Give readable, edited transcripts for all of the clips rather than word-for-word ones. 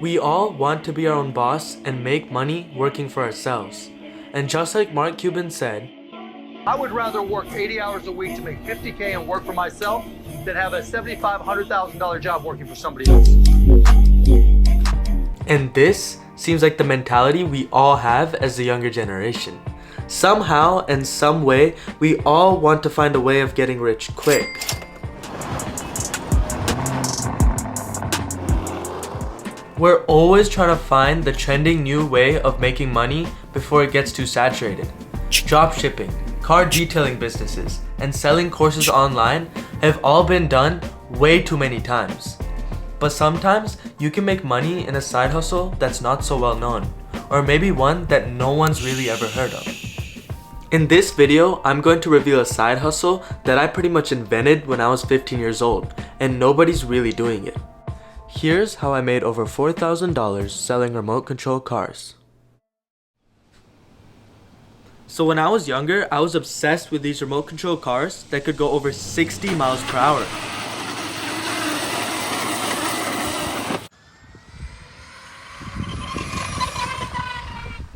We all want to be our own boss and make money working for ourselves. And just like Mark Cuban said, I would rather work 80 hours a week to make $50K and work for myself than have a $75,000, $100,000 job working for somebody else. And this seems like the mentality we all have as the younger generation. Somehow and some way, we all want to find a way of getting rich quick. We're always trying to find the trending new way of making money before it gets too saturated. Drop shipping, car detailing businesses, and selling courses online have all been done way too many times. But sometimes you can make money in a side hustle that's not so well known, or maybe one that no one's really ever heard of. In this video, I'm going to reveal a side hustle that I pretty much invented when I was 15 years old, and nobody's really doing it. Here's how I made over $4,000 selling remote control cars. So when I was younger, I was obsessed with these remote control cars that could go over 60 miles per hour.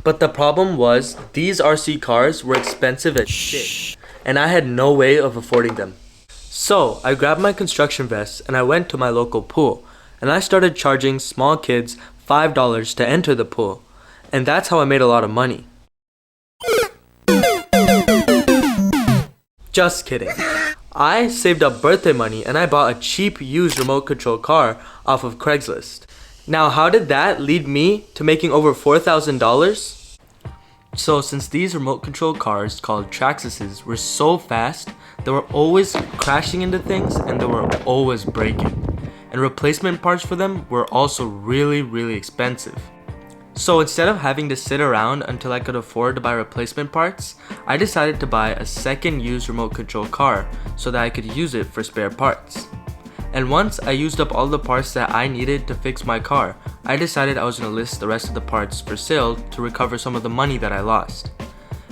But the problem was, these RC cars were expensive as shit, and I had no way of affording them. So I grabbed my construction vest and I went to my local pool, and I started charging small kids $5 to enter the pool, and that's how I made a lot of money. Just kidding. I saved up birthday money and I bought a cheap used remote control car off of Craigslist. Now, how did that lead me to making over $4,000? So since these remote control cars called Traxxases were so fast, they were always crashing into things and they were always breaking. And replacement parts for them were also really expensive. So instead of having to sit around until I could afford to buy replacement parts, I decided to buy a second used remote control car so that I could use it for spare parts. And once I used up all the parts that I needed to fix my car, I decided I was going to list the rest of the parts for sale to recover some of the money that I lost.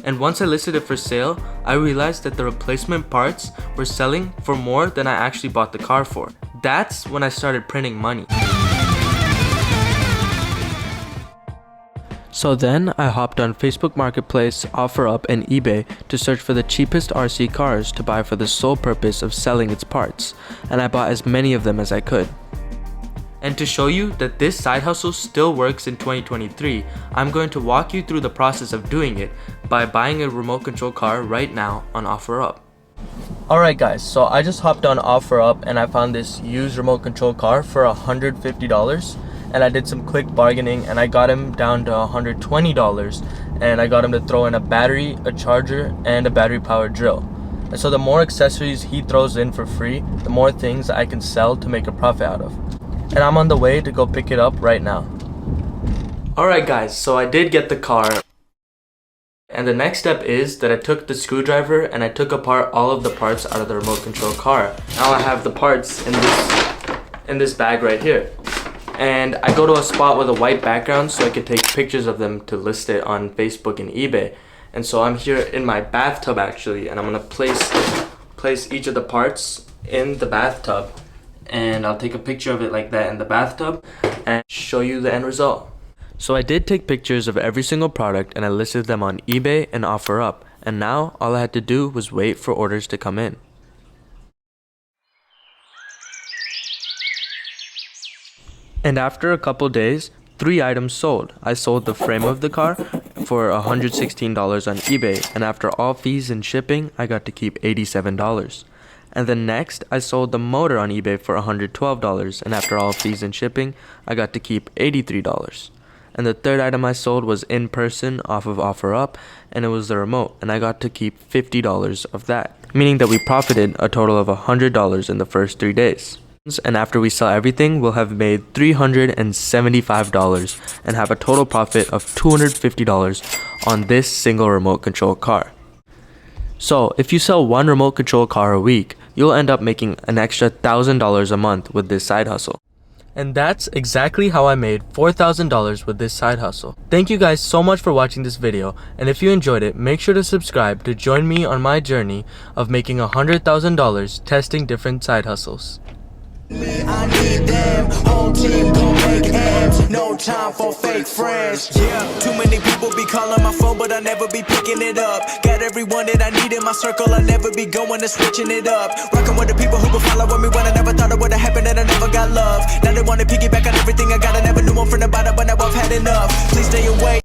And once I listed it for sale, I realized that the replacement parts were selling for more than I actually bought the car for. That's when I started printing money. So then I hopped on Facebook Marketplace, OfferUp, and eBay to search for the cheapest RC cars to buy for the sole purpose of selling its parts, and I bought as many of them as I could. And to show you that this side hustle still works in 2023, I'm going to walk you through the process of doing it by buying a remote control car right now on OfferUp. Alright guys, so I just hopped on OfferUp and I found this used remote control car for $150. And I did some quick bargaining and I got him down to $120, and I got him to throw in a battery, a charger, and a battery powered drill. And so the more accessories he throws in for free, the more things I can sell to make a profit out of. And I'm on the way to go pick it up right now. Alright guys, so I did get the car. And the next step is that I took the screwdriver and I took apart all of the parts out of the remote control car. Now I have the parts in this bag right here. And I go to a spot with a white background so I could take pictures of them to list it on Facebook and eBay. And so I'm here in my bathtub actually, and I'm gonna place each of the parts in the bathtub, and I'll take a picture of it like that in the bathtub and show you the end result. So I did take pictures of every single product and I listed them on eBay and OfferUp, and now all I had to do was wait for orders to come in. And after a couple days, 3 items sold. I sold the frame of the car for $116 on eBay, and after all fees and shipping, I got to keep $87. And then next, I sold the motor on eBay for $112, and after all fees and shipping, I got to keep $83. And the third item I sold was in person off of OfferUp, and it was the remote, and I got to keep $50 of that, meaning that we profited a total of $100 in the first 3 days. And after we sell everything, we'll have made $375 and have a total profit of $250 on this single remote control car. So if you sell one remote control car a week, you'll end up making an extra $1,000 a month with this side hustle. And that's exactly how I made $4,000 with this side hustle. Thank you guys so much for watching this video, and if you enjoyed it, make sure to subscribe to join me on my journey of making $100,000 testing different side hustles. I need them, whole team gon' make ends. No time for fake friends. Yeah, too many people be calling my phone, but I never be picking it up. Got everyone that I need in my circle, I never be going and switching it up. Rocking with the people who been following me when I never thought it would've happened, and I never got love. Now they wanna piggyback on everything I got. I never knew one from the bottom, but now I've had enough. Please stay away